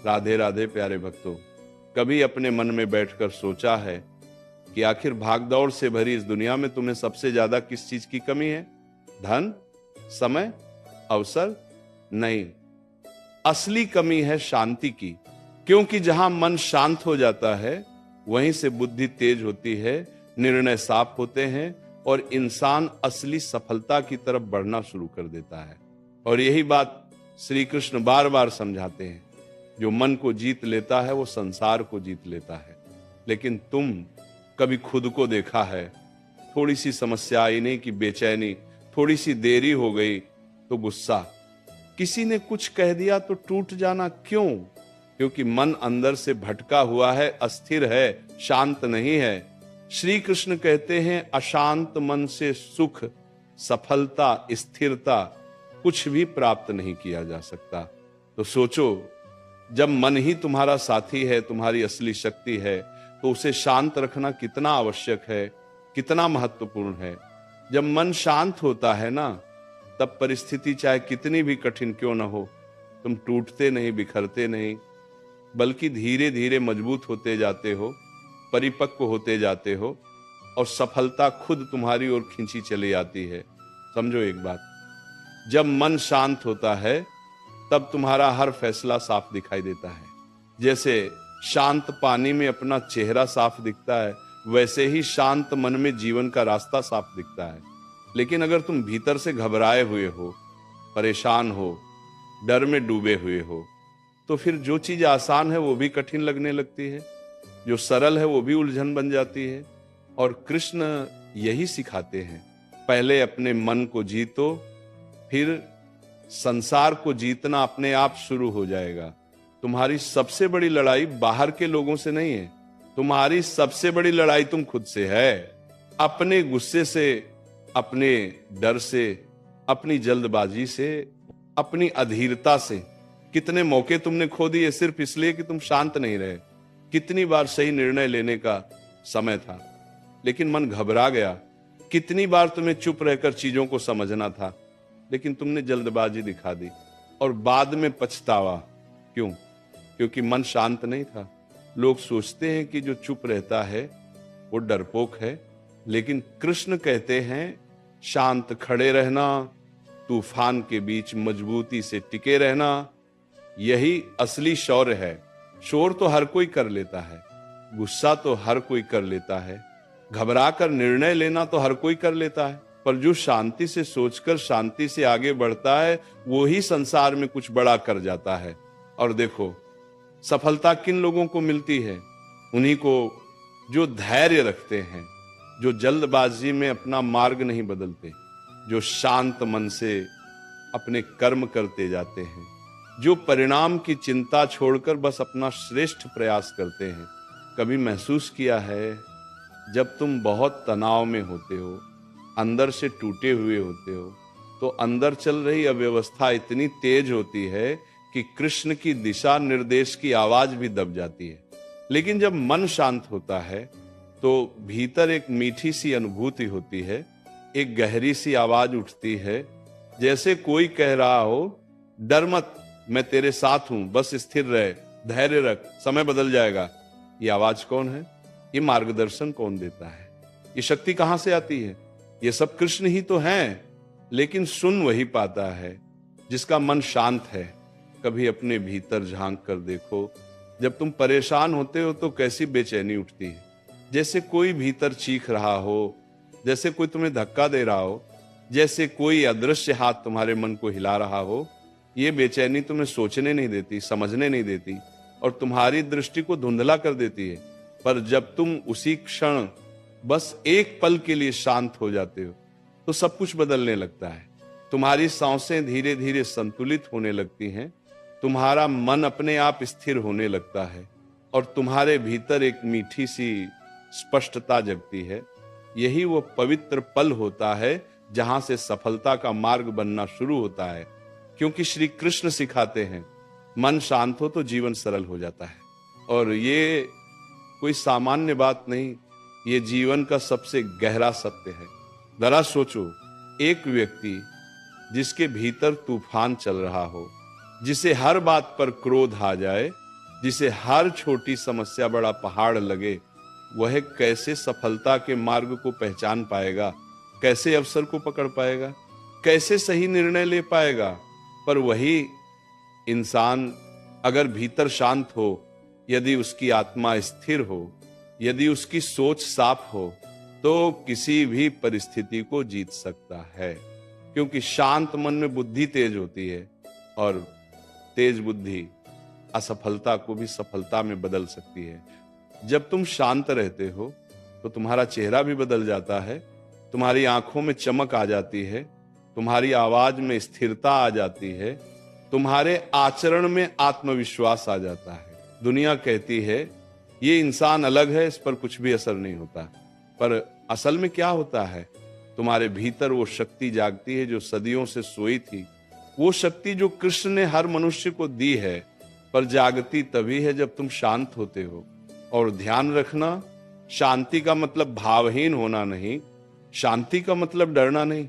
राधे राधे प्यारे भक्तों, कभी अपने मन में बैठकर सोचा है कि आखिर भागदौड़ से भरी इस दुनिया में तुम्हें सबसे ज्यादा किस चीज की कमी है? धन, समय, अवसर? नहीं, असली कमी है शांति की। क्योंकि जहां मन शांत हो जाता है वहीं से बुद्धि तेज होती है, निर्णय साफ होते हैं और इंसान असली सफलता की तरफ बढ़ना शुरू कर देता है। और यही बात श्री कृष्ण बार बार समझाते हैं। जो मन को जीत लेता है वो संसार को जीत लेता है। लेकिन तुम कभी खुद को देखा है? थोड़ी सी समस्या आई नहीं कि बेचैनी, थोड़ी सी देरी हो गई तो गुस्सा, किसी ने कुछ कह दिया तो टूट जाना। क्यों? क्योंकि मन अंदर से भटका हुआ है, अस्थिर है, शांत नहीं है। श्री कृष्ण कहते हैं अशांत मन से सुख, सफलता, स्थिरता कुछ भी प्राप्त नहीं किया जा सकता। तो सोचो, जब मन ही तुम्हारा साथी है, तुम्हारी असली शक्ति है, तो उसे शांत रखना कितना आवश्यक है, कितना महत्वपूर्ण है। जब मन शांत होता है ना, तब परिस्थिति चाहे कितनी भी कठिन क्यों ना हो, तुम टूटते नहीं, बिखरते नहीं, बल्कि धीरे धीरे मजबूत होते जाते हो, परिपक्व होते जाते हो और सफलता खुद तुम्हारी ओर खींची चली आती है। समझो एक बात, जब मन शांत होता है तब तुम्हारा हर फैसला साफ दिखाई देता है। जैसे शांत पानी में अपना चेहरा साफ दिखता है, वैसे ही शांत मन में जीवन का रास्ता साफ दिखता है। लेकिन अगर तुम भीतर से घबराए हुए हो, परेशान हो, डर में डूबे हुए हो, तो फिर जो चीज आसान है वो भी कठिन लगने लगती है, जो सरल है वो भी उलझन बन जाती है। और कृष्ण यही सिखाते हैं, पहले अपने मन को जीतो, फिर संसार को जीतना अपने आप शुरू हो जाएगा। तुम्हारी सबसे बड़ी लड़ाई बाहर के लोगों से नहीं है, तुम्हारी सबसे बड़ी लड़ाई तुम खुद से है। अपने गुस्से से, अपने डर से, अपनी जल्दबाजी से, अपनी अधीरता से। कितने मौके तुमने खो दिए सिर्फ इसलिए कि तुम शांत नहीं रहे। कितनी बार सही निर्णय लेने का समय था लेकिन मन घबरा गया। कितनी बार तुम्हें चुप रहकर चीजों को समझना था लेकिन तुमने जल्दबाजी दिखा दी और बाद में पछतावा। क्यों? क्योंकि मन शांत नहीं था। लोग सोचते हैं कि जो चुप रहता है वो डरपोक है, लेकिन कृष्ण कहते हैं शांत खड़े रहना, तूफान के बीच मजबूती से टिके रहना, यही असली शौर्य है। शोर तो हर कोई कर लेता है, गुस्सा तो हर कोई कर लेता है, घबरा कर निर्णय लेना तो हर कोई कर लेता है, पर जो शांति से सोचकर शांति से आगे बढ़ता है वो ही संसार में कुछ बड़ा कर जाता है। और देखो, सफलता किन लोगों को मिलती है? उन्हीं को जो धैर्य रखते हैं, जो जल्दबाजी में अपना मार्ग नहीं बदलते, जो शांत मन से अपने कर्म करते जाते हैं, जो परिणाम की चिंता छोड़कर बस अपना श्रेष्ठ प्रयास करते हैं। कभी महसूस किया है जब तुम बहुत तनाव में होते हो, अंदर से टूटे हुए होते हो, तो अंदर चल रही अव्यवस्था इतनी तेज होती है कि कृष्ण की दिशा निर्देश की आवाज भी दब जाती है। लेकिन जब मन शांत होता है तो भीतर एक मीठी सी अनुभूति होती है, एक गहरी सी आवाज उठती है, जैसे कोई कह रहा हो डर मत, मैं तेरे साथ हूं, बस स्थिर रहे, धैर्य रख, समय बदल जाएगा। ये आवाज कौन है? ये मार्गदर्शन कौन देता है? ये शक्ति कहां से आती है? ये सब कृष्ण ही तो हैं। लेकिन सुन वही पाता है जिसका मन शांत है। कभी अपने भीतर झांक कर देखो, जब तुम परेशान होते हो तो कैसी बेचैनी उठती है, जैसे कोई भीतर चीख रहा हो, जैसे कोई तुम्हें धक्का दे रहा हो, जैसे कोई अदृश्य हाथ तुम्हारे मन को हिला रहा हो। ये बेचैनी तुम्हें सोचने नहीं देती, समझने नहीं देती और तुम्हारी दृष्टि को धुंधला कर देती है। पर जब तुम उसी क्षण बस एक पल के लिए शांत हो जाते हो तो सब कुछ बदलने लगता है। तुम्हारी सांसें धीरे धीरे संतुलित होने लगती हैं, तुम्हारा मन अपने आप स्थिर होने लगता है और तुम्हारे भीतर एक मीठी सी स्पष्टता जगती है। यही वो पवित्र पल होता है जहां से सफलता का मार्ग बनना शुरू होता है। क्योंकि श्री कृष्ण सिखाते हैं मन शांत हो तो जीवन सरल हो जाता है। और ये कोई सामान्य बात नहीं, ये जीवन का सबसे गहरा सत्य है। जरा सोचो, एक व्यक्ति जिसके भीतर तूफान चल रहा हो, जिसे हर बात पर क्रोध आ जाए, जिसे हर छोटी समस्या बड़ा पहाड़ लगे, वह कैसे सफलता के मार्ग को पहचान पाएगा, कैसे अवसर को पकड़ पाएगा, कैसे सही निर्णय ले पाएगा। पर वही इंसान अगर भीतर शांत हो, यदि उसकी आत्मा स्थिर हो, यदि उसकी सोच साफ हो, तो किसी भी परिस्थिति को जीत सकता है। क्योंकि शांत मन में बुद्धि तेज होती है और तेज बुद्धि असफलता को भी सफलता में बदल सकती है। जब तुम शांत रहते हो तो तुम्हारा चेहरा भी बदल जाता है, तुम्हारी आंखों में चमक आ जाती है, तुम्हारी आवाज में स्थिरता आ जाती है, तुम्हारे आचरण में आत्मविश्वास आ जाता है। दुनिया कहती है ये इंसान अलग है, इस पर कुछ भी असर नहीं होता, पर असल में क्या होता है? तुम्हारे भीतर वो शक्ति जागती है जो सदियों से सोई थी, वो शक्ति जो कृष्ण ने हर मनुष्य को दी है, पर जागती तभी है जब तुम शांत होते हो। और ध्यान रखना, शांति का मतलब भावहीन होना नहीं, शांति का मतलब डरना नहीं,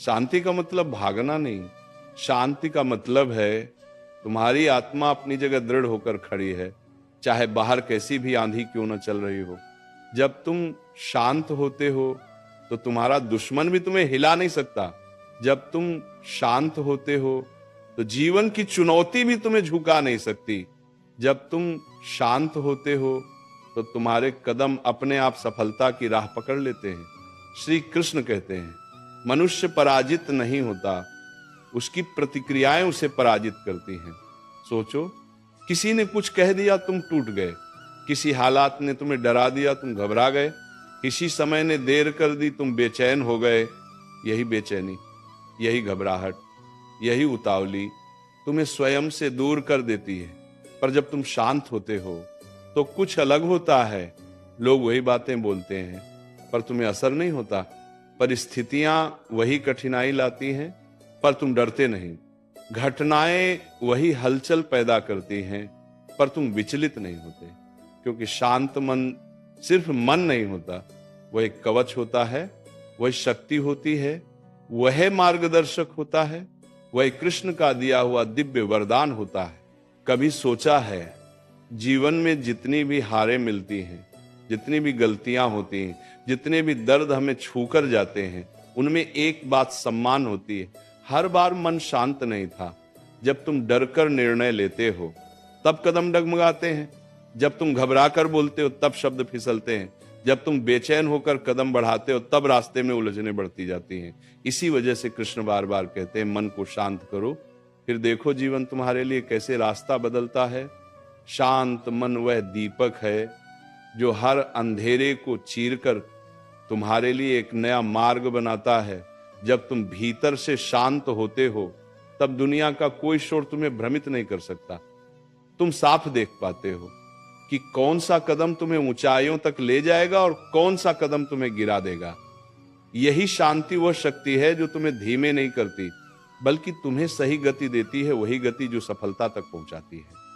शांति का मतलब भागना नहीं, शांति का मतलब है तुम्हारी आत्मा अपनी जगह दृढ़ होकर खड़ी है, चाहे बाहर कैसी भी आंधी क्यों न चल रही हो। जब तुम शांत होते हो तो तुम्हारा दुश्मन भी तुम्हें हिला नहीं सकता। जब तुम शांत होते हो तो जीवन की चुनौती भी तुम्हें झुका नहीं सकती। जब तुम शांत होते हो तो तुम्हारे कदम अपने आप सफलता की राह पकड़ लेते हैं। श्री कृष्ण कहते हैं मनुष्य पराजित नहीं होता, उसकी प्रतिक्रियाएं उसे पराजित करती हैं। सोचो, किसी ने कुछ कह दिया, तुम टूट गए, किसी हालात ने तुम्हें डरा दिया, तुम घबरा गए, किसी समय ने देर कर दी, तुम बेचैन हो गए। यही बेचैनी, यही घबराहट, यही उतावली तुम्हें स्वयं से दूर कर देती है। पर जब तुम शांत होते हो तो कुछ अलग होता है। लोग वही बातें बोलते हैं पर तुम्हें असर नहीं होता। परिस्थितियां वही कठिनाई लाती हैं पर तुम डरते नहीं। घटनाएं वही हलचल पैदा करती हैं पर तुम विचलित नहीं होते। क्योंकि शांत मन सिर्फ मन नहीं होता, वह एक कवच होता है, वह शक्ति होती है, वह मार्गदर्शक होता है, वह कृष्ण का दिया हुआ दिव्य वरदान होता है। कभी सोचा है जीवन में जितनी भी हारें मिलती हैं, जितनी भी गलतियां होती हैं, जितने भी दर्द हमें छूकर जाते हैं, उनमें एक बात सम्मान होती है। हर बार मन शांत नहीं था। जब तुम डरकर निर्णय लेते हो तब कदम डगमगाते हैं, जब तुम घबरा कर बोलते हो तब शब्द फिसलते हैं, जब तुम बेचैन होकर कदम बढ़ाते हो तब रास्ते में उलझने बढ़ती जाती हैं। इसी वजह से कृष्ण बार बार कहते हैं मन को शांत करो, फिर देखो जीवन तुम्हारे लिए कैसे रास्ता बदलता है। शांत मन वह दीपक है जो हर अंधेरे को चीरकर तुम्हारे लिए एक नया मार्ग बनाता है। जब तुम भीतर से शांत होते हो तब दुनिया का कोई शोर तुम्हें भ्रमित नहीं कर सकता। तुम साफ देख पाते हो कि कौन सा कदम तुम्हें ऊंचाइयों तक ले जाएगा और कौन सा कदम तुम्हें गिरा देगा। यही शांति वह शक्ति है जो तुम्हें धीमे नहीं करती, बल्कि तुम्हें सही गति देती है, वही गति जो सफलता तक पहुंचाती है।